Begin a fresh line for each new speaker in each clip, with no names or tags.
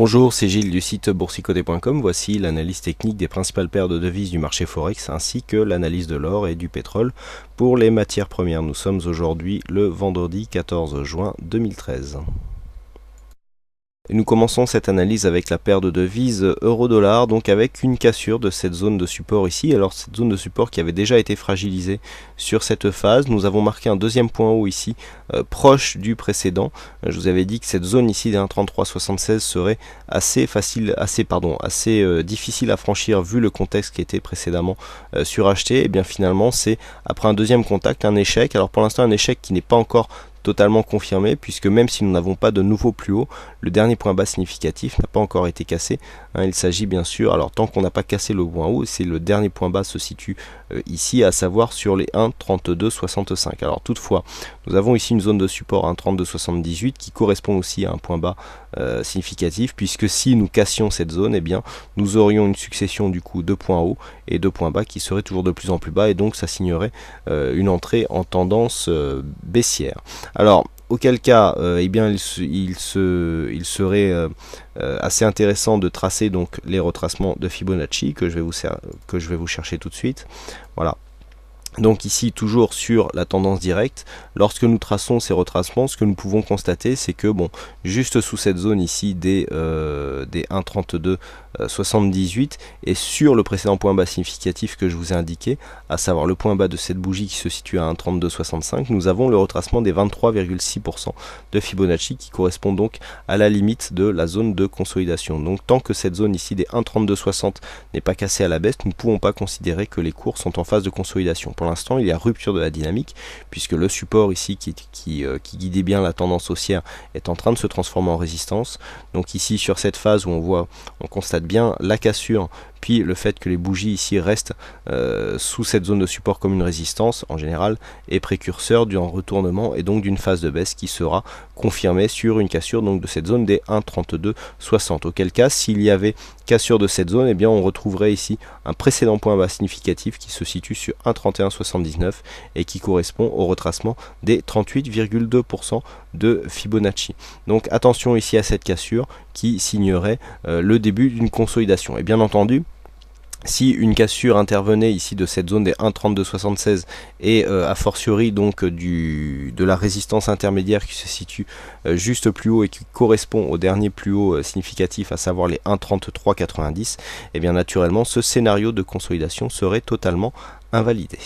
Bonjour, c'est Gilles du site boursicoté.com. Voici l'analyse technique des principales paires de devises du marché Forex ainsi que l'analyse de l'or et du pétrole pour les matières premières. Nous sommes aujourd'hui le vendredi 14 juin 2013. Et nous commençons cette analyse avec la paire de devises euro-dollar, donc avec une cassure de cette zone de support ici. Alors cette zone de support qui avait déjà été fragilisée sur cette phase, nous avons marqué un deuxième point haut ici, proche du précédent. Je vous avais dit que cette zone ici des 1,3376 serait assez difficile à franchir vu le contexte qui était précédemment suracheté. Et bien finalement c'est après un deuxième contact un échec. Alors pour l'instant un échec qui n'est pas encore totalement confirmé, puisque même si nous n'avons pas de nouveau plus haut, le dernier point bas significatif n'a pas encore été cassé. Il s'agit bien sûr, alors tant qu'on n'a pas cassé le point haut, c'est le dernier point bas se situe ici, à savoir sur les 1,3265. Alors toutefois, nous avons ici une zone de support 1,3278 qui correspond aussi à un point bas significatif, puisque si nous cassions cette zone, eh bien nous aurions une succession du coup de points hauts et de points bas qui seraient toujours de plus en plus bas, et donc ça signerait une entrée en tendance baissière. Alors, auquel cas, eh bien, il serait assez intéressant de tracer donc les retracements de Fibonacci que je vais vous chercher tout de suite. Voilà. Donc ici toujours sur la tendance directe, lorsque nous traçons ces retracements, ce que nous pouvons constater, c'est que bon, juste sous cette zone ici des 1,3278 et sur le précédent point bas significatif que je vous ai indiqué, à savoir le point bas de cette bougie qui se situe à 1,3265, nous avons le retracement des 23,6% de Fibonacci qui correspond donc à la limite de la zone de consolidation. Donc tant que cette zone ici des 1,3260 n'est pas cassée à la baisse, nous ne pouvons pas considérer que les cours sont en phase de consolidation. Pour l'instant, il y a rupture de la dynamique, puisque le support ici qui guidait bien la tendance haussière est en train de se transformer en résistance. Donc ici, sur cette phase où on constate bien la cassure, puis le fait que les bougies ici restent sous cette zone de support comme une résistance, en général, est précurseur d'un retournement et donc d'une phase de baisse qui sera confirmée sur une cassure donc de cette zone des 1,3260. Auquel cas, s'il y avait cassure de cette zone, eh bien on retrouverait ici un précédent point bas significatif qui se situe sur 1,3179 et qui correspond au retracement des 38,2% de Fibonacci. Donc attention ici à cette cassure qui signerait le début d'une consolidation. Et bien entendu, si une cassure intervenait ici de cette zone des 1,3276 et a fortiori donc de la résistance intermédiaire qui se situe juste plus haut et qui correspond au dernier plus haut significatif, à savoir les 1,3390, et bien naturellement ce scénario de consolidation serait totalement invalidé.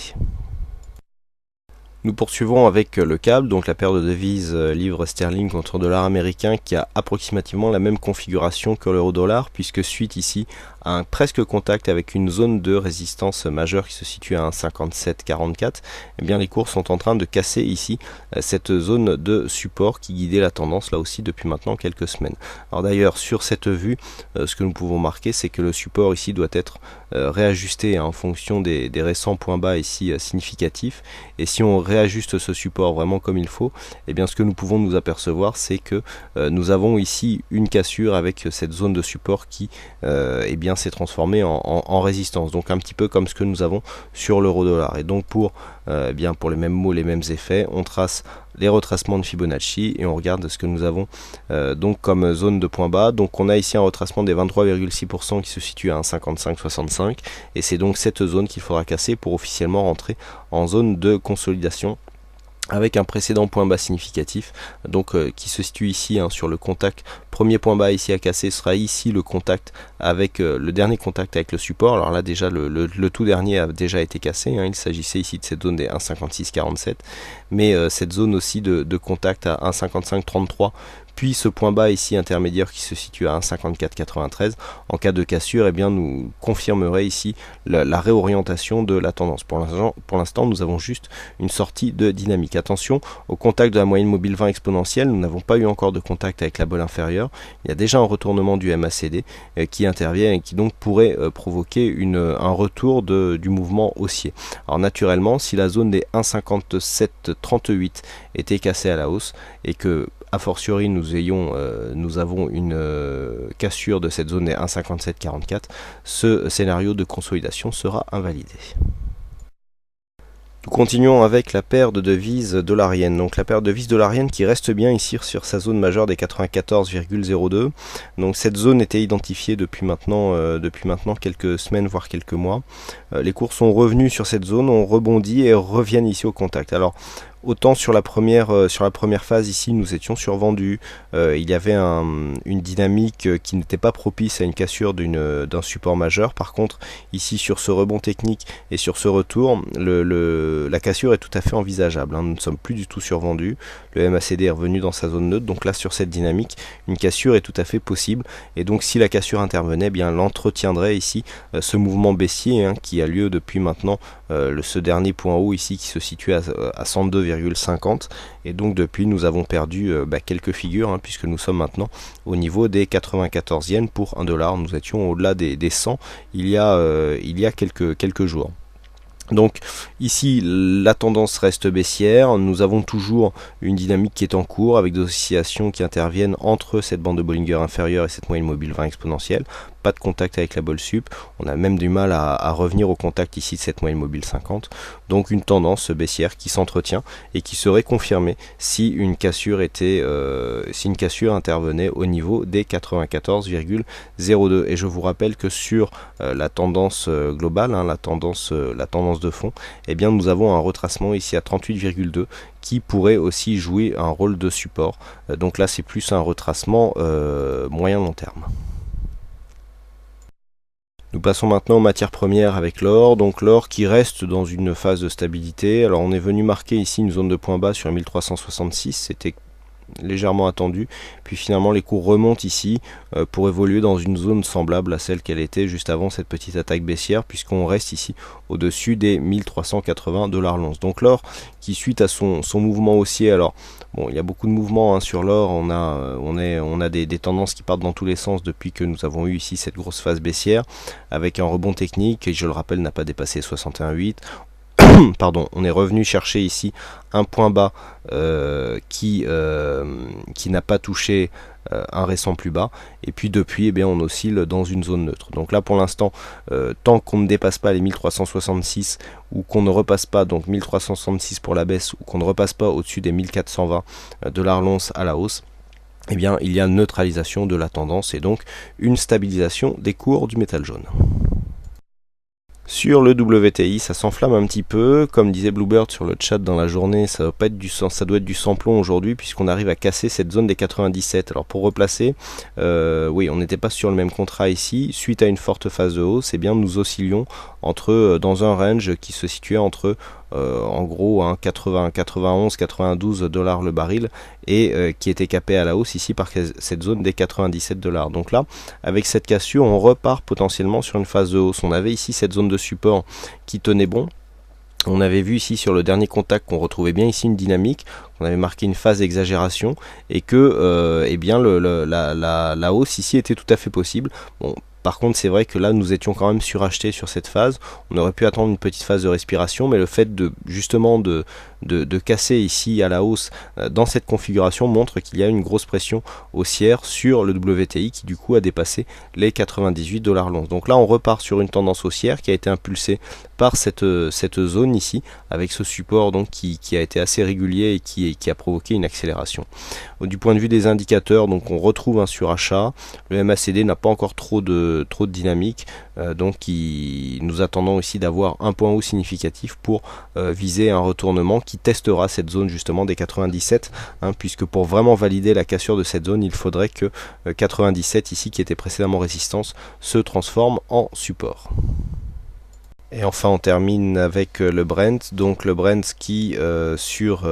Nous poursuivons avec le câble, donc la paire de devises livre sterling contre dollar américain qui a approximativement la même configuration que l'euro-dollar, puisque suite ici à un presque contact avec une zone de résistance majeure qui se situe à 1,5744, eh bien les cours sont en train de casser ici cette zone de support qui guidait la tendance là aussi depuis maintenant quelques semaines. Alors d'ailleurs sur cette vue, ce que nous pouvons marquer, c'est que le support ici doit être réajusté en fonction des récents points bas ici significatifs, et si on réajuste ce support vraiment comme il faut, eh bien ce que nous pouvons nous apercevoir, c'est que nous avons ici une cassure avec cette zone de support qui eh bien s'est transformée en résistance, donc un petit peu comme ce que nous avons sur l'euro-dollar. Et donc pour les mêmes mots, les mêmes effets, on trace les retracements de Fibonacci et on regarde ce que nous avons donc comme zone de point bas. Donc on a ici un retracement des 23,6% qui se situe à 1,5565 et c'est donc cette zone qu'il faudra casser pour officiellement rentrer en zone de consolidation, avec un précédent point bas significatif donc qui se situe ici sur le contact. Premier point bas ici à casser sera ici le contact avec le dernier contact avec le support. Alors là déjà le tout dernier a déjà été cassé, il s'agissait ici de cette zone des 1,5647, mais cette zone aussi de contact à 1,5533, puis ce point bas ici intermédiaire qui se situe à 1,5493, en cas de cassure, eh bien nous confirmerait ici la réorientation de la tendance. Pour l'instant, nous avons juste une sortie de dynamique. Attention au contact de la moyenne mobile 20 exponentielle, nous n'avons pas eu encore de contact avec la bolle inférieure. Il y a déjà un retournement du MACD qui intervient et qui donc pourrait provoquer un retour du mouvement haussier. Alors naturellement, si la zone des 1,5738 était cassée à la hausse et que a fortiori nous avons une cassure de cette zone des 1,5744, ce scénario de consolidation sera invalidé. Nous continuons avec la paire de devises dollariennes. Donc la paire de devises dollarienne qui reste bien ici sur sa zone majeure des 94,02. Donc cette zone était identifiée depuis maintenant quelques semaines voire quelques mois. Les cours sont revenus sur cette zone, ont rebondi et reviennent ici au contact. Alors autant sur la première phase ici nous étions survendus, il y avait une dynamique qui n'était pas propice à une cassure d'un support majeur. Par contre ici sur ce rebond technique et sur ce retour, la cassure est tout à fait envisageable, hein. Nous ne sommes plus du tout survendus, le MACD est revenu dans sa zone neutre, donc là sur cette dynamique une cassure est tout à fait possible, et donc si la cassure intervenait, eh bien elle entretiendrait ici ce mouvement baissier, hein, qui a lieu depuis maintenant ce dernier point haut ici qui se situe à 102,50, et donc depuis nous avons perdu quelques figures, hein, puisque nous sommes maintenant au niveau des 94 yens pour 1 dollar. Nous étions au-delà des 100 il y a quelques jours. Donc ici la tendance reste baissière, nous avons toujours une dynamique qui est en cours avec des oscillations qui interviennent entre cette bande de Bollinger inférieure et cette moyenne mobile 20 exponentielle. Pas de contact avec la Bol Sup, on a même du mal à revenir au contact ici de cette moyenne mobile 50, donc une tendance baissière qui s'entretient et qui serait confirmée si une cassure intervenait au niveau des 94,02. Et je vous rappelle que sur la tendance globale, hein, la tendance de fond, eh bien nous avons un retracement ici à 38,2 qui pourrait aussi jouer un rôle de support. Donc là c'est plus un retracement moyen long terme. Nous passons maintenant aux matières premières avec l'or, donc l'or qui reste dans une phase de stabilité. Alors on est venu marquer ici une zone de point bas sur 1366, c'était légèrement attendu, puis finalement les cours remontent ici pour évoluer dans une zone semblable à celle qu'elle était juste avant cette petite attaque baissière, puisqu'on reste ici au-dessus des 1380 $ l'once. Donc l'or qui suite à son mouvement haussier, alors bon, il y a beaucoup de mouvements, hein, sur l'or, on a des tendances qui partent dans tous les sens depuis que nous avons eu ici cette grosse phase baissière avec un rebond technique qui, je le rappelle, n'a pas dépassé 61,8. Pardon, on est revenu chercher ici un point bas qui n'a pas touché un récent plus bas, et puis depuis, eh bien, on oscille dans une zone neutre. Donc là pour l'instant, tant qu'on ne dépasse pas les 1366 ou qu'on ne repasse pas, donc 1366 pour la baisse, ou qu'on ne repasse pas au-dessus des 1420 $ l'once à la hausse, eh bien il y a neutralisation de la tendance et donc une stabilisation des cours du métal jaune. Sur le WTI, ça s'enflamme un petit peu, comme disait Bluebird sur le chat dans la journée, ça doit être du sans-plomb aujourd'hui puisqu'on arrive à casser cette zone des 97. Alors pour replacer, oui, on n'était pas sur le même contrat ici, suite à une forte phase de hausse, eh bien nous oscillions dans un range qui se situait entre en gros 80, 91, 92 $ le baril, et qui était capé à la hausse ici par cette zone des 97 $. Donc là, avec cette cassure, on repart potentiellement sur une phase de hausse. On avait ici cette zone de support qui tenait bon. On avait vu ici sur le dernier contact qu'on retrouvait bien ici une dynamique, on avait marqué une phase d'exagération et que eh bien la hausse ici était tout à fait possible. Bon, par contre, c'est vrai que là, nous étions quand même surachetés sur cette phase. On aurait pu attendre une petite phase de respiration, mais le fait de casser ici à la hausse dans cette configuration montre qu'il y a une grosse pression haussière sur le WTI qui du coup a dépassé les 98 $ l'once. Donc là, on repart sur une tendance haussière qui a été impulsée par cette zone ici, avec ce support donc qui a été assez régulier et qui a provoqué une accélération. Du point de vue des indicateurs, donc on retrouve un surachat. Le MACD n'a pas encore trop de dynamique, donc nous attendons ici d'avoir un point haut significatif pour viser un retournement qui testera cette zone justement des 97, hein, puisque pour vraiment valider la cassure de cette zone, il faudrait que 97 ici, qui était précédemment résistance, se transforme en support. Et enfin on termine avec le Brent, donc le Brent qui sur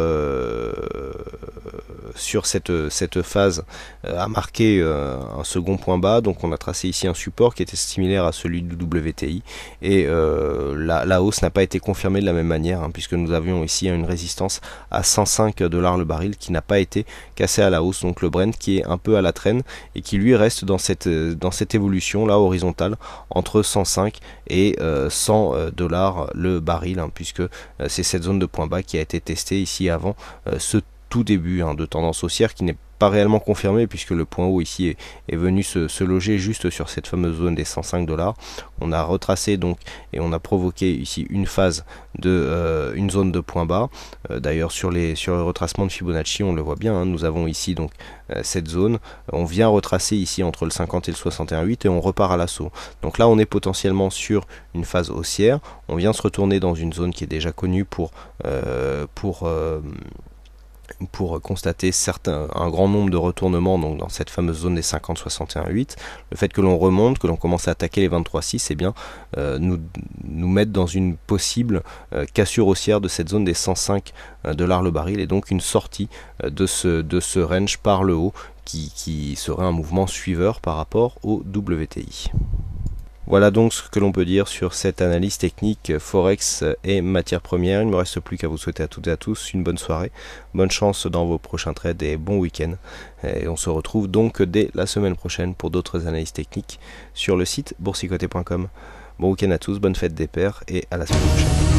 cette phase a marqué un second point bas, donc on a tracé ici un support qui était similaire à celui du WTI, et la hausse n'a pas été confirmée de la même manière, hein, puisque nous avions ici une résistance à 105 $ le baril qui n'a pas été cassée à la hausse. Donc le Brent qui est un peu à la traîne et qui lui reste dans cette évolution là horizontale entre 105 et 100 $ le baril, hein, puisque c'est cette zone de point bas qui a été testée ici avant ce tout début, hein, de tendance haussière qui n'est pas réellement confirmé puisque le point haut ici est venu se loger juste sur cette fameuse zone des 105 $. On a retracé donc et on a provoqué ici une phase de une zone de point bas. D'ailleurs sur le retracement de Fibonacci on le voit bien, hein, nous avons ici donc cette zone, on vient retracer ici entre le 50 et le 61,8 et on repart à l'assaut. Donc là on est potentiellement sur une phase haussière, on vient se retourner dans une zone qui est déjà connue pour constater un grand nombre de retournements donc dans cette fameuse zone des 50-61,8. Le fait que l'on remonte, que l'on commence à attaquer les 23,6, eh bien, nous mettre dans une possible cassure haussière de cette zone des 105 $ le baril et donc une sortie de ce range par le haut qui serait un mouvement suiveur par rapport au WTI. Voilà donc ce que l'on peut dire sur cette analyse technique Forex et matières premières. Il ne me reste plus qu'à vous souhaiter à toutes et à tous une bonne soirée, bonne chance dans vos prochains trades et bon week-end. Et on se retrouve donc dès la semaine prochaine pour d'autres analyses techniques sur le site boursicoté.com. Bon week-end à tous, bonne fête des pairs et à la semaine prochaine.